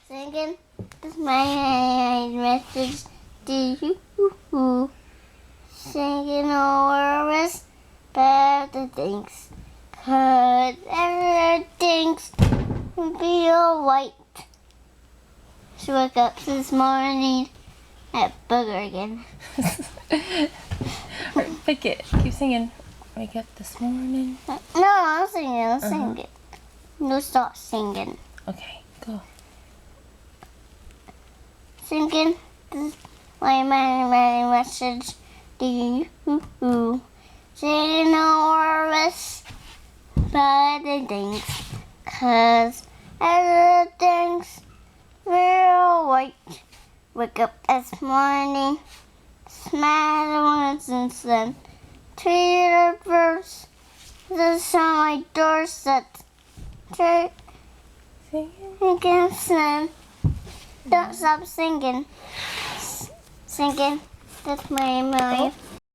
Singing is my message to you. Singing over better things, 'cause everything's gonna be alright. She woke up this morning at booger again. Pick it. Keep singing. Wake up this morning. No, I'm singing. No, stop singing. Okay, go. Singing this is my message to you. Singing over better things, 'cause everything's real white. Wake up this morning, smile once and sun. Treat the birds, the sun my doorstep. Treat Singing. sun. Don't stop singing. Singing, that's my